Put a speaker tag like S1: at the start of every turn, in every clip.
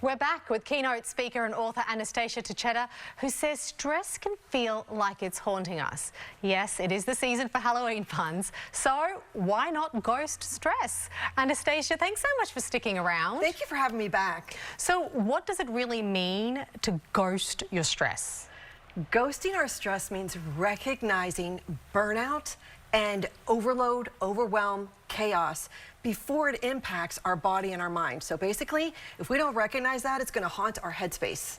S1: We're back with keynote speaker and author Anastasia Tacheta, who says stress can feel like it's haunting us. Yes, it is the season for Halloween puns, so why not ghost stress? Anastasia, thanks so much for sticking around.
S2: Thank you for having me back.
S1: So what does it really mean to ghost your stress?
S2: Ghosting our stress means recognizing burnout and overload, overwhelm, chaos before it impacts our body and our mind. So basically, if we don't recognize that, it's going to haunt our headspace.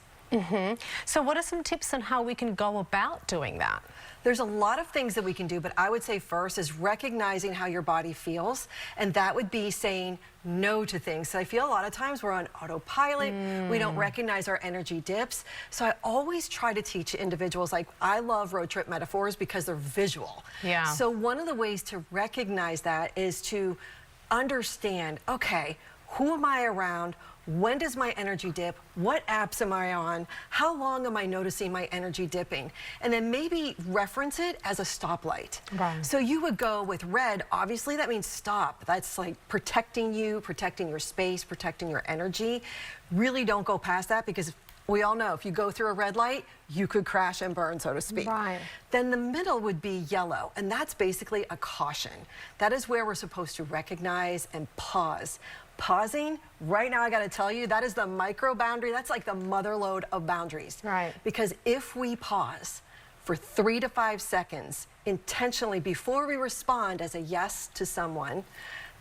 S1: So what are some tips on how we can go about doing that?
S2: There's a lot of things that we can do, but I would say first is recognizing how your body feels, and that would be saying no to things. So I feel a lot of times we're on autopilot, we don't recognize our energy dips. So I always try to teach individuals, like I love road trip metaphors because they're visual.
S1: Yeah.
S2: So one of the ways to recognize that is to understand, okay, who am I around? When does my energy dip? What apps am I on? How long am I noticing my energy dipping? And then maybe reference it as a stoplight.
S1: Right.
S2: So you would go with red, obviously that means stop. That's like protecting you, protecting your space, protecting your energy. Really don't go past that, because we all know if you go through a red light, you could crash and burn, so to speak.
S1: Right.
S2: Then the middle would be yellow, and that's basically a caution. That is where we're supposed to recognize and pause. Pausing, right now I gotta tell you, that is the micro boundary. That's like the mother lode of boundaries.
S1: Right.
S2: Because if we pause for 3 to 5 seconds intentionally before we respond as a yes to someone,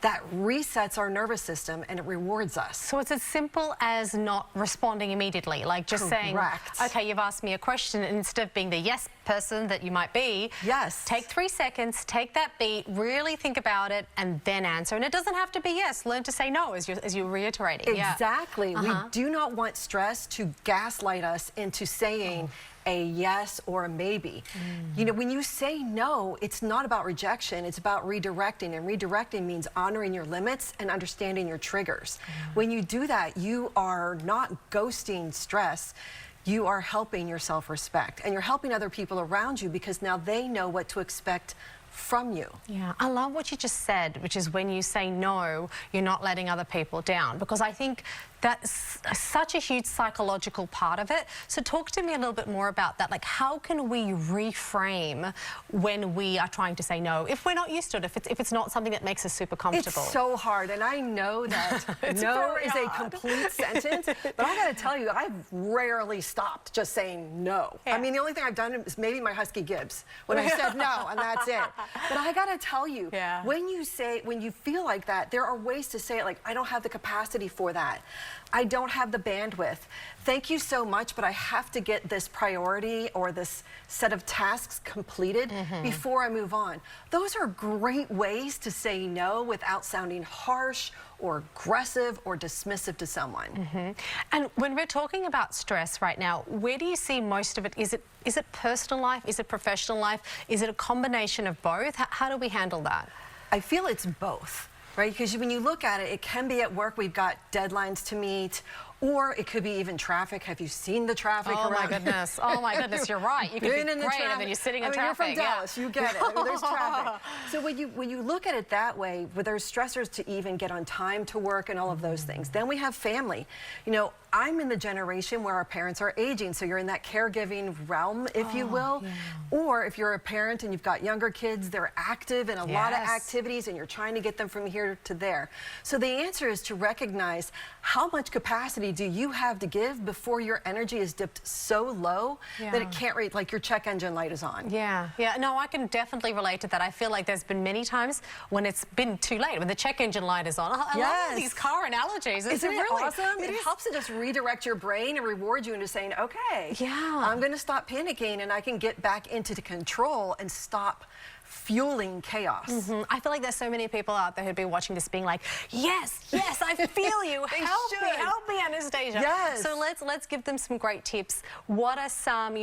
S2: that resets our nervous system and it rewards us.
S1: So it's as simple as not responding immediately, like just saying, okay, you've asked me a question, and instead of being the yes person that you might be,
S2: yes,
S1: take 3 seconds, take that beat, really think about it, and then answer. And it doesn't have to be yes. Learn to say no, as you're reiterating.
S2: Exactly. We do not want stress to gaslight us into saying a yes or a maybe. You know, when you say no, it's not about rejection, it's about redirecting, and redirecting means honoring your limits and understanding your triggers. When you do that, you are not ghosting stress, you are helping your self-respect, and you're helping other people around you, because now they know what to expect from you.
S1: Yeah, I love what you just said, which is when you say no, you're not letting other people down, because I think that's such a huge psychological part of it. So talk to me a little bit more about that. Like, how can we reframe when we are trying to say no, if we're not used to it, if it's not something that makes us super comfortable?
S2: It's so hard, and I know that no is a complete sentence, but I gotta tell you, I've rarely stopped just saying no. I mean, the only thing I've done is maybe my Husky Gibbs, when I said no, and that's it. But I gotta tell you, when you feel like that, there are ways to say it, like, I don't have the capacity for that. I don't have the bandwidth. Thank you so much, but I have to get this priority or this set of tasks completed before I move on. Those are great ways to say no without sounding harsh or aggressive or dismissive to someone.
S1: And when we're talking about stress right now, where do you see most of it? Is it personal life? Is it professional life? Is it a combination of both? How do we handle that?
S2: I feel it's both. Right, because when you look at it, it can be at work, we've got deadlines to meet, or it could be even traffic. Have you seen the traffic around?
S1: My goodness, oh my goodness, you're right. You could be great and then you're sitting in traffic.
S2: You're from Dallas, you get it. I mean, there's traffic. So when you look at it that way, where there's stressors to even get on time to work and all of those things. Then we have family. You know, I'm in the generation where our parents are aging, so you're in that caregiving realm, if you will. Or if you're a parent and you've got younger kids, they're active in a lot of activities, and you're trying to get them from here to there. So the answer is to recognize how much capacity do you have to give before your energy is dipped so low that it can't read, like your check engine light is on. Yeah,
S1: no, I can definitely relate to that. I feel like there's been many times when it's been too late, when the check engine light is on. I love these car analogies.
S2: Isn't it really awesome? It helps to just redirect your brain and reward you into saying, okay, I'm going to stop panicking, and I can get back into the control and stop fueling chaos.
S1: I feel like there's so many people out there who'd be watching this being like, yes, I feel you. help me, Anastasia. So let's give them some great tips. What are some,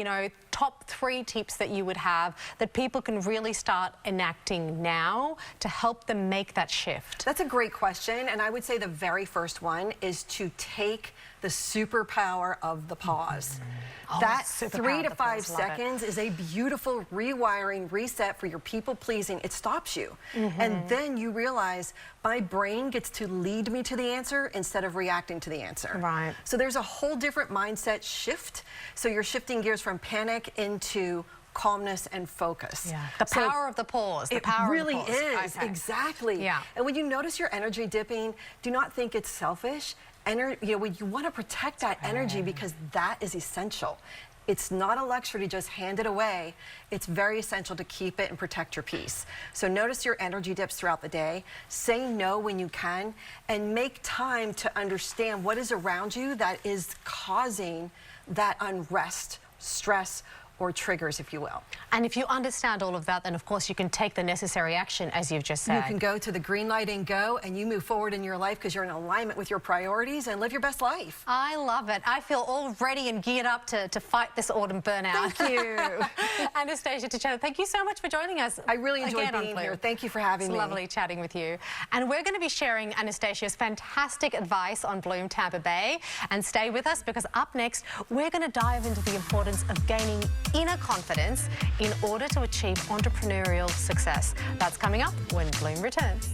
S1: top 3 tips that you would have that people can really start enacting now to help them make that shift?
S2: That's a great question, and I would say the very first one is to take the superpower of the pause. That 3 to 5 seconds is a beautiful rewiring reset for your people pleasing. It stops you. And then you realize my brain gets to lead me to the answer instead of reacting to the answer.
S1: Right.
S2: So there's a whole different mindset shift. So you're shifting gears from panic into calmness and focus.
S1: Yeah. The power of the pause. The power
S2: really
S1: of the pause.
S2: is. Exactly.
S1: Yeah.
S2: And when you notice your energy dipping, do not think it's selfish. You want to protect that energy because that is essential. It's not a luxury to just hand it away. It's very essential to keep it and protect your peace. So notice your energy dips throughout the day. Say no when you can, and make time to understand what is around you that is causing that unrest, stress, or triggers, if you will.
S1: And if you understand all of that, then of course you can take the necessary action, as you've just said.
S2: You can go to the green light and go, and you move forward in your life because you're in alignment with your priorities and live your best life.
S1: I love it. I feel all ready and geared up to fight this autumn burnout.
S2: Thank you.
S1: Anastasia Tichetto, thank you so much for joining us.
S2: I really enjoyed being here. Thank you for having me.
S1: It's lovely chatting with you. And we're going to be sharing Anastasia's fantastic advice on Bloom Tampa Bay. And stay with us, because up next, we're going to dive into the importance of gaining inner confidence in order to achieve entrepreneurial success. That's coming up when Bloom returns.